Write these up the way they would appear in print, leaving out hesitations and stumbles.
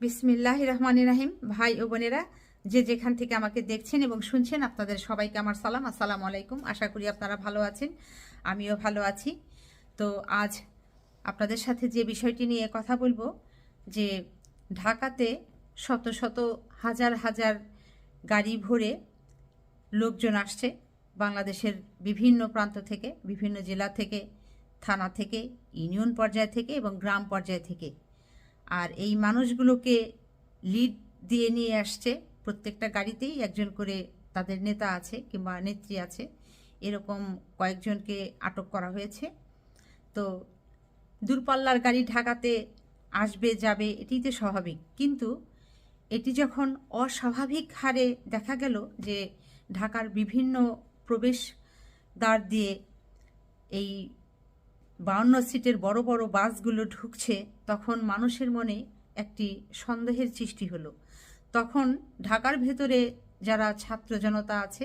বিসমিল্লাহির রহমানির রহিম। ভাই ও বোনেরা, যে যেখান থেকে আমাকে দেখছেন এবং শুনছেন, আপনাদের সবাইকে আমার সালাম, আসসালামু আলাইকুম। আশা করি আপনারা ভালো আছেন, আমিও ভালো আছি। তো আজ আপনাদের সাথে যে বিষয়টি নিয়ে কথা বলবো, যে ঢাকাতে শত শত হাজার হাজার গাড়ি ভরে লোকজন আসছে বাংলাদেশের বিভিন্ন প্রান্ত থেকে, বিভিন্ন জেলা থেকে, থানা থেকে, ইউনিয়ন পর্যায় থেকে এবং গ্রাম পর্যায় থেকে। আর এই মানুষগুলোকে লিড দিয়ে নিয়ে আসছে, প্রত্যেকটা গাড়িতেই একজন করে তাদের নেতা আছে কিংবা নেত্রী আছে। এরকম কয়েকজনকে আটক করা হয়েছে। তো দূরপাল্লার গাড়ি ঢাকাতে আসবে যাবে, এটি তো স্বাভাবিক, কিন্তু এটি যখন অস্বাভাবিক হারে দেখা গেল যে ঢাকার বিভিন্ন প্রবেশদ্বার দিয়ে এই 52 সিটের বড় বড় বাসগুলো ঢুকছে, তখন মানুষের মনে একটি সন্দেহের সৃষ্টি হলো। তখন ঢাকার ভেতরে যারা ছাত্র জনতা আছে,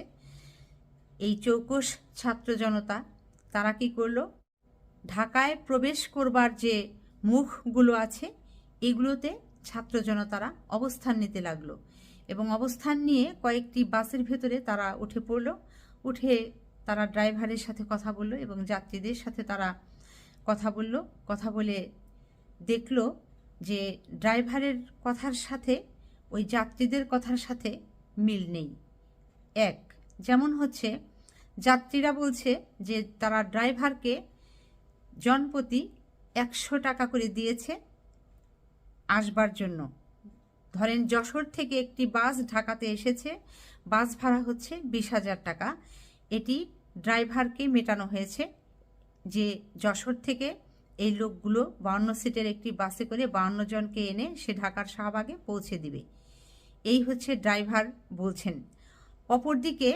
এই চৌকস ছাত্র জনতা, তারা কি করলো, ঢাকায় প্রবেশ করবার যে মুখগুলো আছে এগুলোতে ছাত্র জনতারা অবস্থান নিতে লাগলো এবং অবস্থান নিয়ে কয়েকটি বাসের ভেতরে তারা উঠে পড়লো। উঠে তারা ড্রাইভারের সাথে কথা বলল এবং যাত্রীদের সাথে তারা কথা বলে দেখলো যে ড্রাইভারের কথার সাথে ওই যাত্রীদের কথার সাথে মিল নেই। যেমন হচ্ছে, যাত্রীরা বলছে যে তারা ড্রাইভারকে জনপ্রতি 100 টাকা করে দিয়েছে আসবার জন্য। ধরেন যশোর থেকে একটি বাস ঢাকাতে এসেছে, বাস ভাড়া হচ্ছে 20,000 টাকা। এটি ড্রাইভারকে মেটানো হয়েছে যে যশোর থেকে এই লোকগুলো 52 সিটের একটি বাসে করে 52 জনকে এনে সে ঢাকার শাহবাগে পৌঁছে দিবে। এই হচ্ছে ড্রাইভার বলছেন। অপরদিকে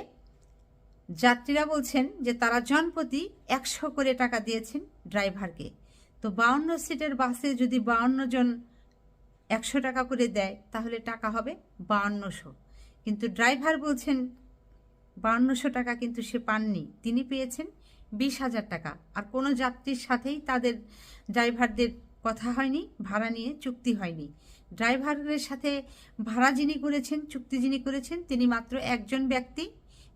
যাত্রীরা বলছেন যে তারা জনপ্রতি 100 করে টাকা দিয়েছেন ড্রাইভারকে। তো 52 সিটের বাসে যদি 52 জন 100 টাকা করে দেয়, তাহলে টাকা হবে 5200। কিন্তু ড্রাইভার বলছেন 5200 টাকা কিন্তু সে পাননি, তিনি পেয়েছেন 20,000 টাকা। আর কোনো যাত্রীর সাথেই তাদের ড্রাইভারদের কথা হয়নি, ভাড়া নিয়ে চুক্তি হয়নি। ড্রাইভারের সাথে ভাড়া যিনি করেছেন, চুক্তি যিনি করেছেন, তিনি মাত্র একজন ব্যক্তি,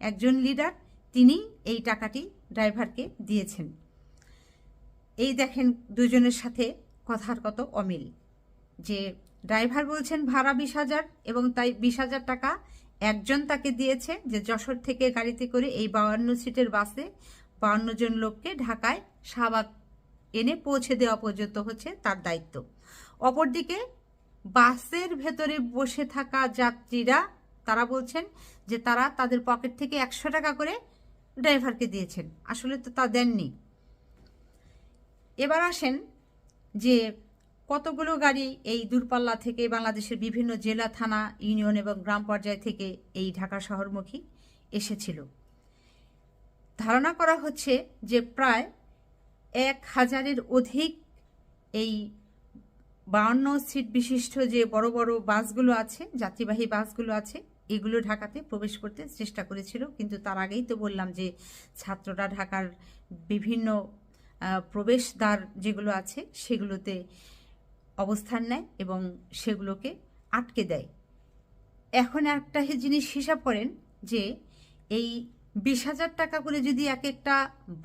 একজন লিডার, তিনি এই টাকাটি ড্রাইভারকে দিয়েছেন। এই দেখেন দুজনের সাথে কথার কত অমিল, যে ড্রাইভার বলছেন ভাড়া 20,000 এবং তাই 20,000 টাকা একজন তাকে দিয়েছে, যে যশোর থেকে গাড়িতে করে এই 52 সিটের বাসে 52 জন লোককে ঢাকায় শাহবাগ এনে পৌঁছে দেওয়া পর্যন্ত হচ্ছে তার দায়িত্ব। অপরদিকে বাসের ভেতরে বসে থাকা যাত্রীরা তারা বলছেন যে তারা তাদের পকেট থেকে 100 টাকা করে ড্রাইভারকে দিয়েছেন, আসলে তো তা দেননি। এবার আসেন যে কতগুলো গাড়ি এই দূরপাল্লা থেকে বাংলাদেশের বিভিন্ন জেলা, থানা, ইউনিয়ন এবং গ্রাম পর্যায় থেকে এই ঢাকা শহরমুখী এসেছিল। ধারণা করা হচ্ছে যে প্রায় 1,000-এর অধিক এই 52 সিট বিশিষ্ট যে বড় বড় বাসগুলো আছে, যাত্রীবাহী বাসগুলো আছে, এগুলো ঢাকাতে প্রবেশ করতে চেষ্টা করেছিল। কিন্তু তার আগেই তো বললাম যে ছাত্ররা ঢাকার বিভিন্ন প্রবেশদ্বার যেগুলো আছে সেগুলোতে অবস্থান নেয় এবং সেগুলোকে আটকে দেয়। এখন একটা জিনিস হিসাব করেন যে এই 20,000 টাকা করে যদি এক একটা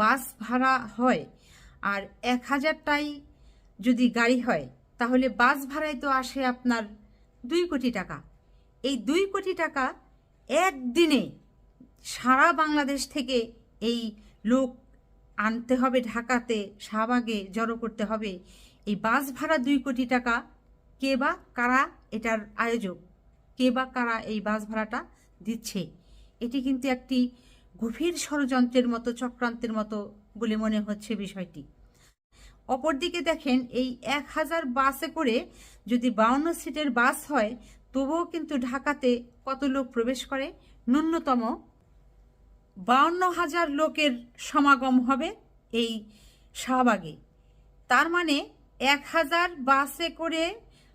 বাস ভাড়া হয় আর 1,000টাই যদি গাড়ি হয়, তাহলে বাস ভাড়ায় তো আসে আপনার 2 কোটি টাকা। এই 2 কোটি টাকা একদিনে সারা বাংলাদেশ থেকে এই লোক আনতে হবে, ঢাকাতে শাহবাগে জড়ো করতে হবে। এই বাস ভাড়া 2 কোটি টাকা, কে বা কারা এটার আয়োজক, কে বা কারা এই বাস ভাড়াটা দিচ্ছে, এটি কিন্তু একটি গভীর ষড়যন্ত্রের মতো, চক্রান্তের মতো বলে মনে হচ্ছে বিষয়টি। অপরদিকে দেখেন, এই 1,000 বাসে করে যদি 52 সিটের বাস হয়, তবুও কিন্তু ঢাকাতে কত লোক প্রবেশ করে, ন্যূনতম 52,000 লোকের সমাগম হবে এই শাহবাগে। তার মানে 1,000 বাসে করে,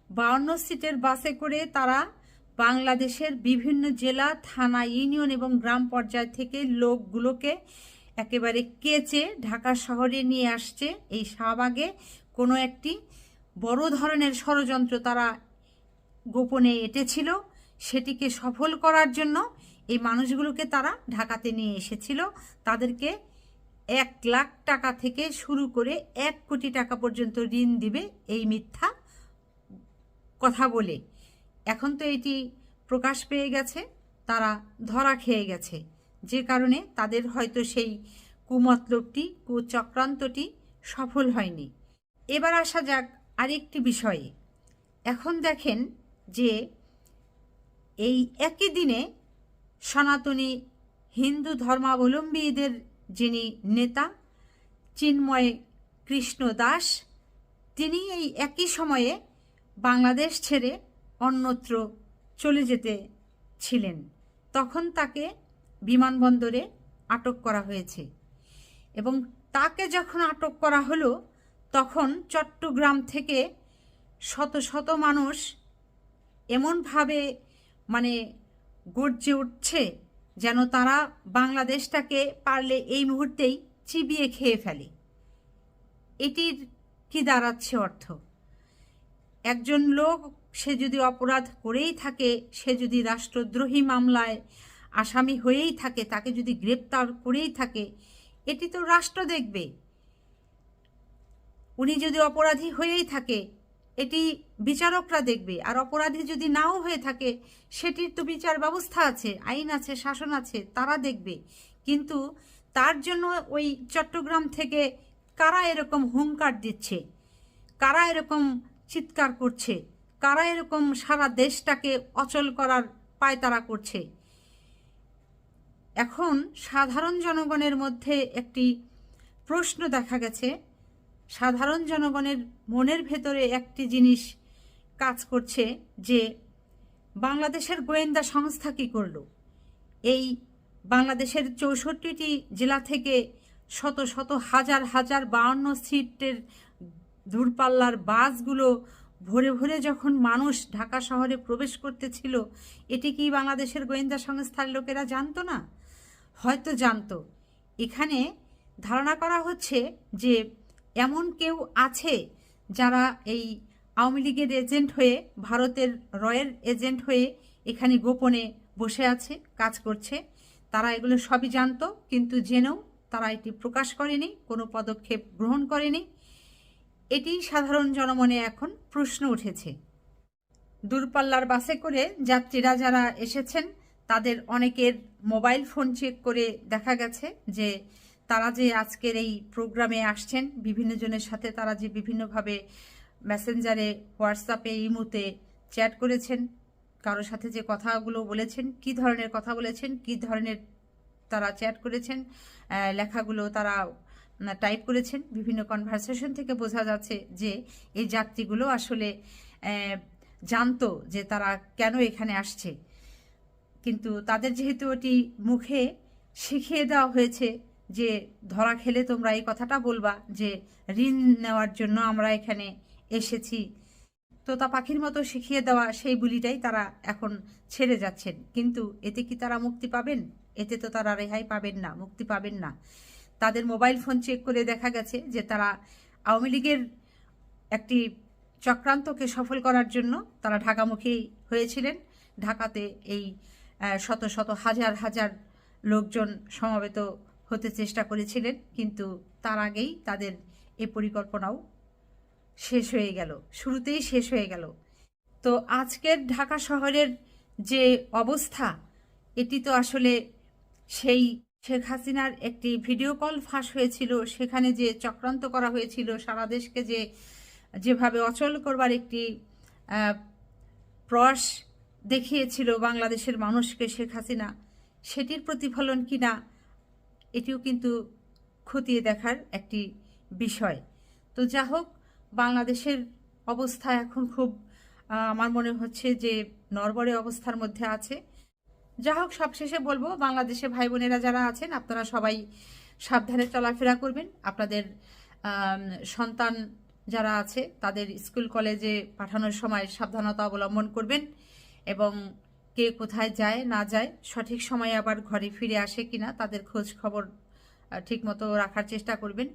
52 সিটের বাসে করে তারা বাংলাদেশের বিভিন্ন জেলা, থানা, ইউনিয়ন এবং গ্রাম পর্যায় থেকে লোকগুলোকে একেবারে কেচে ঢাকা শহরে নিয়ে আসছে এই শাহবাগে। কোনো একটি বড় ধরনের ষড়যন্ত্র তারা গোপনে এঁটেছিল সেটিকে সফল করার জন্য এই মানুষগুলোকে তারা ঢাকাতে নিয়ে এসেছিল। তাদেরকে 1,00,000 টাকা থেকে শুরু করে 1 কোটি টাকা পর্যন্ত ঋণ দিবে এই মিথ্যা কথা বলে। এখন তো এটি প্রকাশ পেয়ে গেছে, তারা ধরা খেয়ে গেছে, যে কারণে তাদের হয়তো সেই কুমতলবটি কুচক্রান্তটি সফল হয়নি। এবার আসা যাক আরেকটি বিষয়ে। এখন দেখেন যে এই একই দিনে সনাতনী হিন্দু ধর্মাবলম্বীদের যিনি নেতা চিন্ময় কৃষ্ণ দাস, তিনি এই একই সময়ে বাংলাদেশ ছেড়ে অন্যত্র চলে যেতে ছিলেন। তখন তাকে বিমানবন্দরে আটক করা হয়েছে এবং তাকে যখন আটক করা হলো তখন চট্টগ্রাম থেকে শত শত মানুষ এমনভাবে গর্জে উঠছে যেন তারা বাংলাদেশটাকে পারলে এই মুহূর্তেই চিবিয়ে খেয়ে ফেলে। এটির কি দাঁড়াচ্ছে অর্থ? একজন লোক সে যদি অপরাধ করেই থাকে, সে যদি রাষ্ট্রদ্রোহী মামলায় আসামি হয়েই থাকে, তাকে যদি গ্রেপ্তার করেই থাকে, এটি তো রাষ্ট্র দেখবে। উনি যদি অপরাধী হয়েই থাকে এটি বিচারকরা দেখবে, আর অপরাধী যদি নাও হয়ে থাকে সেটির তো বিচার ব্যবস্থা আছে, আইন আছে, শাসন আছে, তারা দেখবে। কিন্তু তার জন্য ওই চট্টগ্রাম থেকে কারা এরকম হুঙ্কার দিচ্ছে, কারা এরকম চিৎকার করছে, কারা এরকম সারা দেশটাকে অচল করার পায়তারা করছে? এখন সাধারণ জনগণের মধ্যে একটি প্রশ্ন দেখা গেছে, সাধারণ জনগণের মনের ভেতরে একটি জিনিস কাজ করছে যে বাংলাদেশের গোয়েন্দা সংস্থা কী করলো? এই বাংলাদেশের 64টি জেলা থেকে শত শত হাজার হাজার 52 সিটের দূরপাল্লার বাসগুলো ভরে ভরে যখন মানুষ ঢাকা শহরে প্রবেশ করতেছিল, এটি কি বাংলাদেশের গোয়েন্দা সংস্থার লোকেরা জানতো না? হয়তো জানতো। এখানে ধারণা করা হচ্ছে যে এমন কেউ আছে যারা এই আওয়ামী লীগের এজেন্ট হয়ে, ভারতের রয়ের এজেন্ট হয়ে এখানে গোপনে বসে আছে, কাজ করছে। তারা এগুলো সবই জানতো, কিন্তু জেনেও তারা এটি প্রকাশ করেনি, কোনো পদক্ষেপ গ্রহণ করেনি। এটি সাধারণ জনমনে এখন প্রশ্ন উঠেছে। দূরপাল্লার বাসে করে যাত্রীরা যারা এসেছেন তাদের অনেকের মোবাইল ফোন চেক করে দেখা গেছে যে তারা যে আজকের এই প্রোগ্রামে আসছেন, বিভিন্ন জনের সাথে তারা যে বিভিন্নভাবে মেসেঞ্জারে, হোয়াটসঅ্যাপে, ইমোতে চ্যাট করেছেন, কারোর সাথে যে কথাগুলো বলেছেন, কি ধরনের কথা বলেছেন, কি ধরনের তারা চ্যাট করেছেন, লেখাগুলো তারা টাইপ করেছেন, বিভিন্ন কনভারসেশন থেকে বোঝা যাচ্ছে যে এই যাত্রীগুলো আসলে জানতো যে তারা কেন এখানে আসছে। কিন্তু তাদের যেহেতু ওটি মুখে শিখিয়ে দেওয়া হয়েছে যে ধরা খেলে তোমরা এই কথাটা বলবা যে ঋণ নেওয়ার জন্য আমরা এখানে এসেছি, তোতা পাখির মতো শিখিয়ে দেওয়া সেই বুলিটাই তারা এখন ছেড়ে যাচ্ছেন। কিন্তু এতে কি তারা মুক্তি পাবেন? এতে তো তারা রেহাই পাবেন না, মুক্তি পাবেন না। তাদের মোবাইল ফোন চেক করে দেখা গেছে যে তারা আওয়ামী লীগের একটি চক্রান্তকে সফল করার জন্য তারা ঢাকামুখী হয়েছিলেন। ঢাকাতে এই শত শত হাজার হাজার লোকজন সমবেত হতে চেষ্টা করেছিলেন, কিন্তু তার আগেই তাদের এই পরিকল্পনাও শেষ হয়ে গেল, শুরুতেই শেষ হয়ে গেল। তো আজকের ঢাকা শহরের যে অবস্থা, এটি তো আসলে সেই শেখ হাসিনার একটি ভিডিও কল ফাঁস হয়েছিল, সেখানে যে চক্রান্ত করা হয়েছিল, সারা দেশকে যেভাবে অচল করবার একটি প্রয়াস দেখিয়েছিল বাংলাদেশের মানুষকে শেখ হাসিনা, সেটির প্রতিফলন কিনা এটিও কিন্তু খতিয়ে দেখার একটি বিষয়। তো যা হোক, বাংলাদেশের অবস্থা এখন খুব আমার মনে হচ্ছে যে নড়বড়ে অবস্থার মধ্যে আছে। যা হোক, সবশেষে বলবো, বাংলাদেশে ভাই বোনেরা যারা আছেন আপনারা সবাই সাবধানে চলাফেরা করবেন। আপনাদের সন্তান যারা আছে তাদের স্কুল কলেজে পাঠানোর সময় সাবধানতা অবলম্বন করবেন এবং কে কোথায় যায় না যায়, সঠিক সময়ে আবার ঘরে ফিরে আসে কিনা তাদের খোঁজ খবর ঠিকমতো রাখার চেষ্টা করবেন।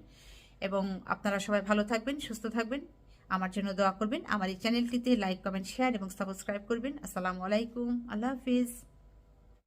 এবং আপনারা সবাই ভালো থাকবেন, সুস্থ থাকবেন। আমার জন্য দোয়া করবেন। আমার এই চ্যানেলটিতে লাইক, কমেন্ট, শেয়ার এবং সাবস্ক্রাইব করবেন। আসসালামু আলাইকুম, আল্লাহ হাফিজ।